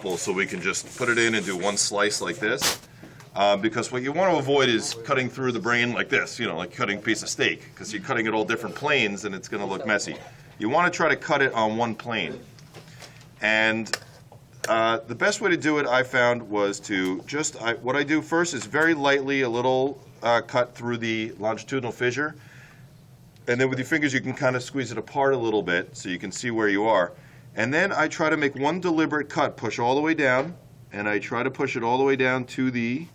scalpel so we can just put it in and do one slice like this. Because what you want to avoid is cutting through the brain like this, you know, like cutting a piece of steak, because you're cutting it all different planes and it's going to look messy. You want to try to cut it on one plane. And the best way to do it, I found, was to just, what I do first is very lightly a little cut through the longitudinal fissure. And then with your fingers you can kind of squeeze it apart a little bit so you can see where you are. And then I try to make one deliberate cut, push all the way down, and I try to push it all the way down to the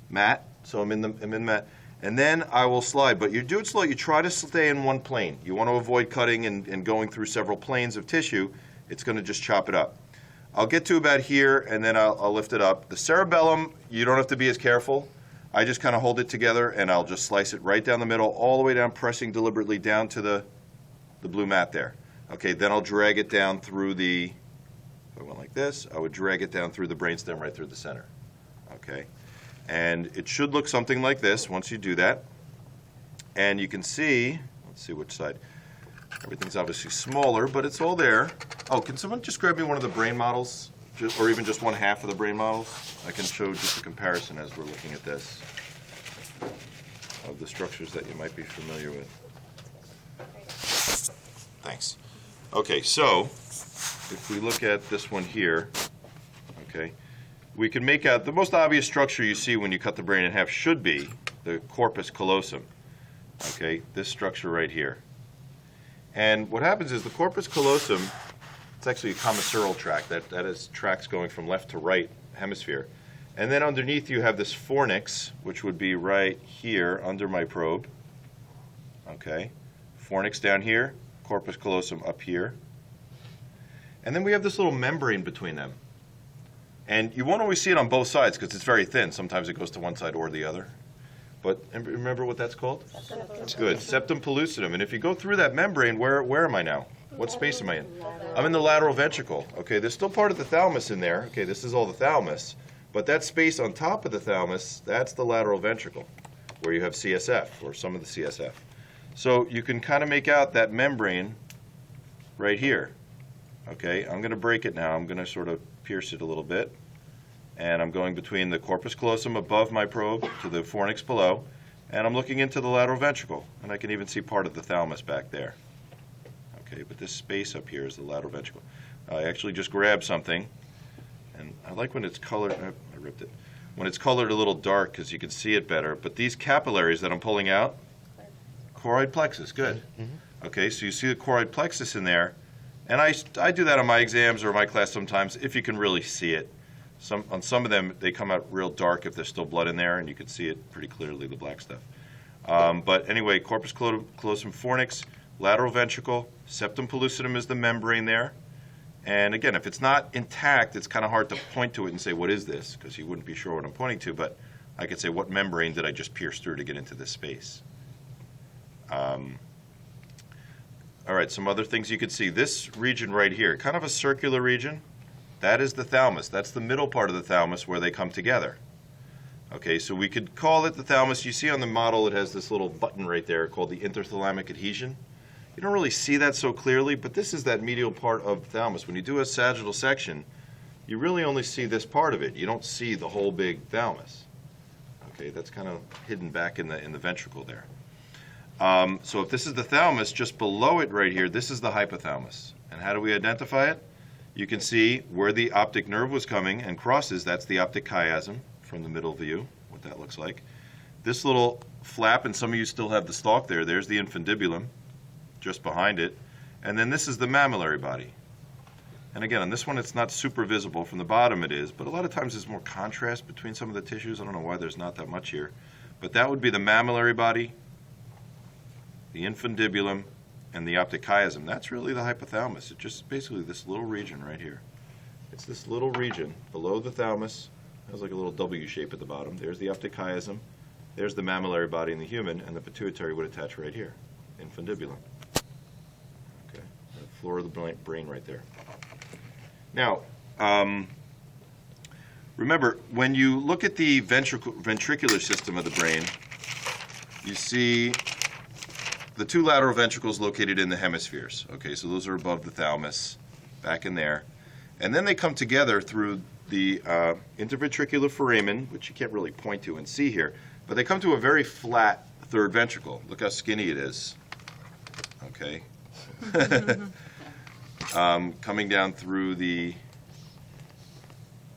mat, so I'm in the mat, and then I will slide. But you do it slow. You try to stay in one plane. You want to avoid cutting and going through several planes of tissue. It's going to just chop it up. I'll get to about here, and then I'll lift it up. The cerebellum, you don't have to be as careful. I just kind of hold it together, and I'll just slice it right down the middle, all the way down, pressing deliberately down to the blue mat there. Okay, then I'll drag it down through the, if I went like this, I would drag it down through the brainstem right through the center. Okay. And it should look something like this once you do that. And you can see, let's see which side. Everything's obviously smaller, but it's all there. Oh, can someone just grab me one of the brain models? Or even just one half of the brain models? I can show just a comparison as we're looking at this of the structures that you might be familiar with. Thanks. Okay, so if we look at this one here, okay, we can make out the most obvious structure you see when you cut the brain in half should be the corpus callosum. Okay, this structure right here. And what happens is the corpus callosum, it's actually a commissural tract. That is tracts going from left to right hemisphere. And then underneath you have this fornix, which would be right here under my probe. Okay, fornix down here, corpus callosum up here. And then we have this little membrane between them. And you won't always see it on both sides because it's very thin. Sometimes it goes to one side or the other. But remember what that's called? Septum. Good. Septum pellucidum. And if you go through that membrane, where am I now? What space am I in? I'm in the lateral ventricle. Okay, there's still part of the thalamus in there. Okay, this is all the thalamus. But that space on top of the thalamus, that's the lateral ventricle, where you have CSF, or some of the CSF. So you can kind of make out that membrane right here. Okay, I'm going to break it now. I'm going to sort of pierce it a little bit. And I'm going between the corpus callosum above my probe to the fornix below. And I'm looking into the lateral ventricle. And I can even see part of the thalamus back there. Okay, but this space up here is the lateral ventricle. I actually just grabbed something. And I like when it's colored. I ripped it. When it's colored a little dark because you can see it better. But these capillaries that I'm pulling out, choroid plexus, good. Okay, so you see the choroid plexus in there. And I do that on my exams or my class sometimes if you can really see it. On some of them, they come out real dark if there's still blood in there, and you can see it pretty clearly, the black stuff. But anyway, corpus callosum fornix, lateral ventricle, septum pellucidum is the membrane there. And again, if it's not intact, it's kind of hard to point to it and say, what is this? Because you wouldn't be sure what I'm pointing to, but I could say, what membrane did I just pierce through to get into this space? All right, some other things you could see. This region right here, kind of a circular region, that is the thalamus. That's the middle part of the thalamus where they come together. Okay, so we could call it the thalamus. You see on the model it has this little button right there called the interthalamic adhesion. You don't really see that so clearly, but this is that medial part of the thalamus. When you do a sagittal section, you really only see this part of it. You don't see the whole big thalamus. Okay, that's kind of hidden back in the ventricle there. So if this is the thalamus, just below it right here, this is the hypothalamus. And how do we identify it? You can see where the optic nerve was coming and crosses, that's the optic chiasm from the middle view, what that looks like. This little flap, and some of you still have the stalk there, there's the infundibulum, just behind it. And then this is the mammillary body. And again, on this one it's not super visible, from the bottom it is, but a lot of times there's more contrast between some of the tissues. I don't know why there's not that much here. But that would be the mammillary body, the infundibulum, and the optic chiasm. That's really the hypothalamus. It's just basically this little region right here. It's this little region below the thalamus. It has like a little W shape at the bottom. There's the optic chiasm. There's the mammillary body in the human, and the pituitary would attach right here, infundibulum. Okay, the floor of the brain right there. Now, remember, when you look at the ventricular system of the brain, you see the two lateral ventricles located in the hemispheres. Okay, so those are above the thalamus, back in there. And then they come together through the interventricular foramen, which you can't really point to and see here, but they come to a very flat third ventricle. Look how skinny it is. Okay. Coming down through the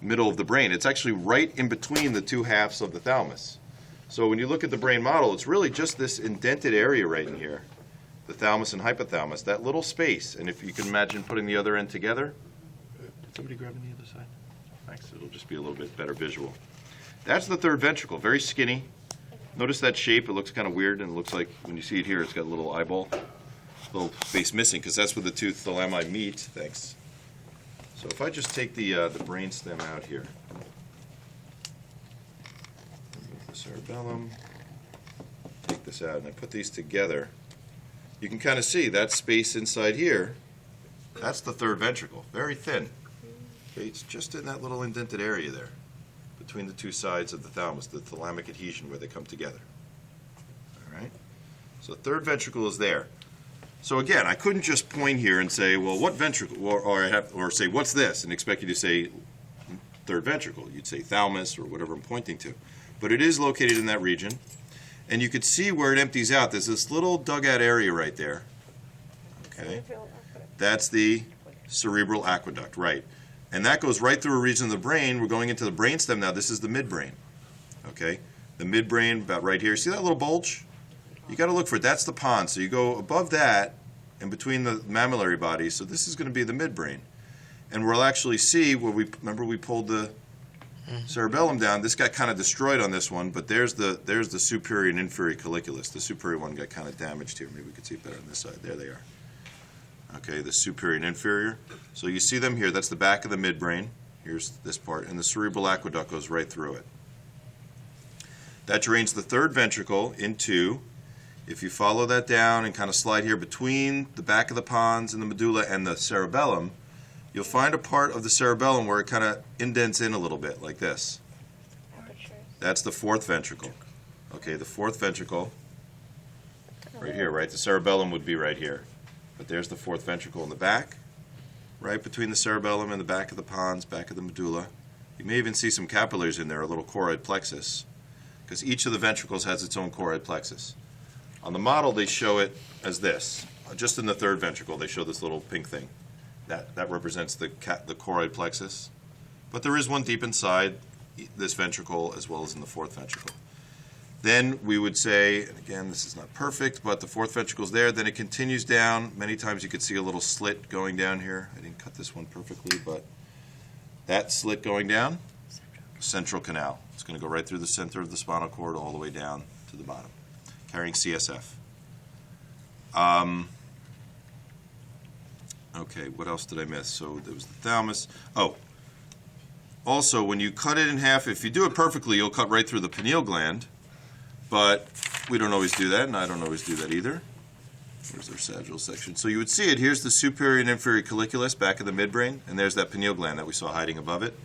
middle of the brain. It's actually right in between the two halves of the thalamus. So when you look at the brain model, it's really just this indented area right in here, the thalamus and hypothalamus, that little space. And if you can imagine putting the other end together. Did somebody grab on the other side? Thanks. It'll just be a little bit better visual. That's the third ventricle, very skinny. Notice that shape. It looks kind of weird, and it looks like when you see it here, it's got a little eyeball, little space missing, because that's where the two thalami meet. Thanks. So if I just take the brain stem out here, remove the cerebellum, take this out, and I put these together, you can kind of see that space inside here. That's the third ventricle, very thin. Okay, it's just in that little indented area there, between the two sides of the thalamus, the thalamic adhesion where they come together. All right. So third ventricle is there. So again, I couldn't just point here and say, well, what ventricle, or say, what's this, and expect you to say third ventricle. You'd say thalamus or whatever I'm pointing to. But it is located in that region, and you could see where it empties out. There's this little dugout area right there. Okay, that's the cerebral aqueduct, right? And that goes right through a region of the brain. We're going into the brainstem now. This is the midbrain. Okay, the midbrain about right here. See that little bulge? You got to look for it. That's the pons. So you go above that and between the mammillary bodies. So this is going to be the midbrain. And we'll actually see where remember we pulled the cerebellum down. This got kind of destroyed on this one, but there's the superior and inferior colliculus. The superior one got kind of damaged here. Maybe we could see it better on this side. There they are. Okay, the superior and inferior. So you see them here. That's the back of the midbrain. Here's this part. And the cerebral aqueduct goes right through it. That drains the third ventricle into, if you follow that down and kind of slide here between the back of the pons and the medulla and the cerebellum, you'll find a part of the cerebellum where it kind of indents in a little bit, like this. That's the fourth ventricle. Okay, the fourth ventricle, right here, right? The cerebellum would be right here. But there's the fourth ventricle in the back, right between the cerebellum and the back of the pons, back of the medulla. You may even see some capillaries in there, a little choroid plexus, because each of the ventricles has its own choroid plexus. On the model, they show it as this. Just in the third ventricle, they show this little pink thing. That represents the choroid plexus. But there is one deep inside this ventricle as well as in the fourth ventricle. Then we would say, and again, this is not perfect, but the fourth ventricle is there. Then it continues down. Many times you could see a little slit going down here. I didn't cut this one perfectly, but that slit going down, central canal. It's going to go right through the center of the spinal cord all the way down to the bottom, carrying CSF. Okay, what else did I miss? So there was the thalamus. Oh, also, when you cut it in half, if you do it perfectly, you'll cut right through the pineal gland. But we don't always do that, and I don't always do that either. Here's our sagittal section. So you would see it. Here's the superior and inferior colliculus, back of the midbrain, and there's that pineal gland that we saw hiding above it.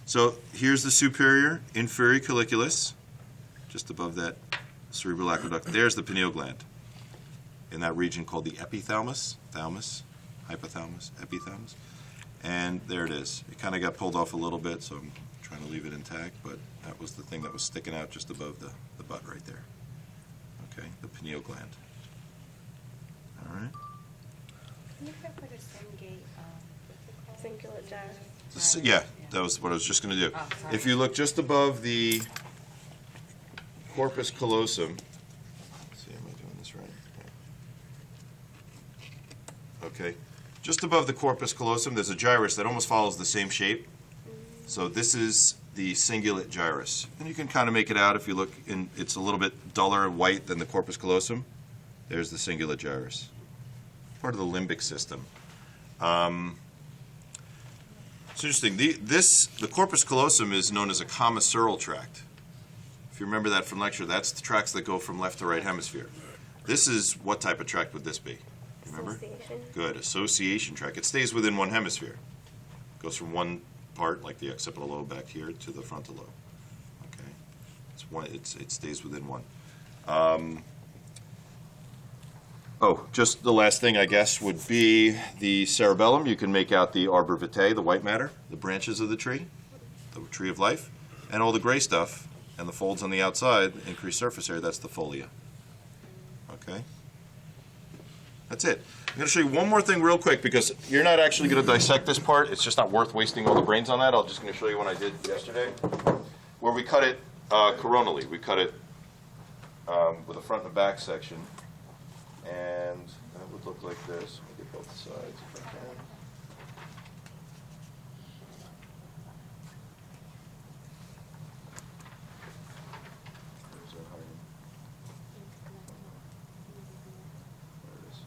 So here's the superior, inferior colliculus, just above that cerebral aqueduct. There's the pineal gland in that region called the epithalamus, thalamus, hypothalamus, epithalamus. And there it is. It kind of got pulled off a little bit, so I'm trying to leave it intact, but that was the thing that was sticking out just above the butt right there. Okay, the pineal gland. All right. Can you put a cingulate gyrus? Yeah, that was what I was just going to do. If you look just above the corpus callosum, let's see, am I doing this right? Okay, just above the corpus callosum, there's a gyrus that almost follows the same shape. So this is the cingulate gyrus. And you can kind of make it out if you look in, it's a little bit duller white than the corpus callosum. There's the cingulate gyrus. Part of the limbic system. It's interesting. The corpus callosum is known as a commissural tract. If you remember that from lecture, that's the tracts that go from left to right hemisphere. This is, what type of tract would this be? Remember? Association. Good. Association tract. It stays within one hemisphere. Goes from one part, like the occipital lobe back here, to the frontal lobe. Okay, it's one. It stays within one. Oh, just the last thing, I guess, would be the cerebellum. You can make out the arbor vitae, the white matter, the branches of the tree of life, and all the gray stuff, and the folds on the outside, increased surface area, that's the folia. Okay? That's it. I'm going to show you one more thing real quick, because you're not actually going to dissect this part. It's just not worth wasting all the brains on that. I'm just going to show you one I did yesterday, where we cut it coronally. We cut it with a front and a back section. And that would look like this. Let me get both sides if I can. Where's that hiding? There it is.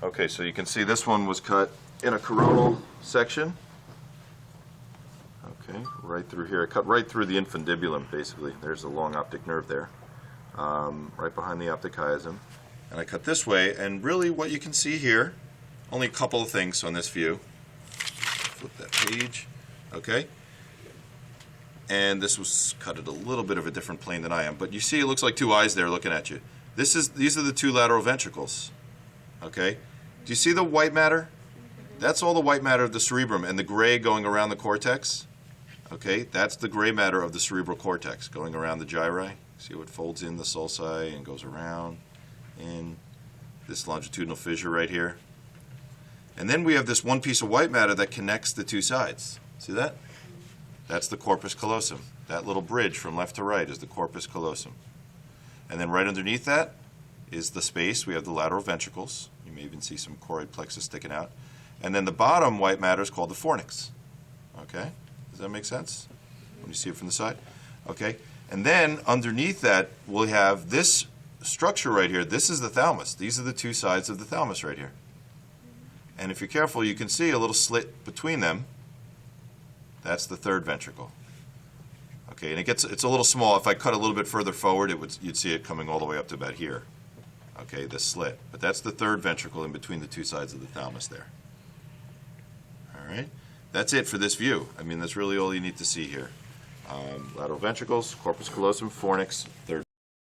Okay, so you can see this one was cut in a coronal section. Okay, right through here. I cut right through the infundibulum, basically. There's the long optic nerve there, right behind the optic chiasm. And I cut this way, and really what you can see here, only a couple of things on this view. Flip that page, okay? And this was cut at a little bit of a different plane than I am, but you see it looks like two eyes there looking at you. These are the two lateral ventricles, okay? Do you see the white matter? That's all the white matter of the cerebrum, and the gray going around the cortex. Okay, that's the gray matter of the cerebral cortex going around the gyri. See how it folds in the sulci and goes around in this longitudinal fissure right here. And then we have this one piece of white matter that connects the two sides. See that? That's the corpus callosum. That little bridge from left to right is the corpus callosum. And then right underneath that is the space. We have the lateral ventricles. You may even see some choroid plexus sticking out. And then the bottom white matter is called the fornix. Okay? Does that make sense when you see it from the side? Okay. And then underneath that, we'll have this structure right here. This is the thalamus. These are the two sides of the thalamus right here. And if you're careful, you can see a little slit between them. That's the third ventricle. Okay, and it's a little small. If I cut a little bit further forward, you'd see it coming all the way up to about here. Okay, the slit. But that's the third ventricle in between the two sides of the thalamus there. All right. That's it for this view. I mean, that's really all you need to see here. Lateral ventricles, corpus callosum, fornix, third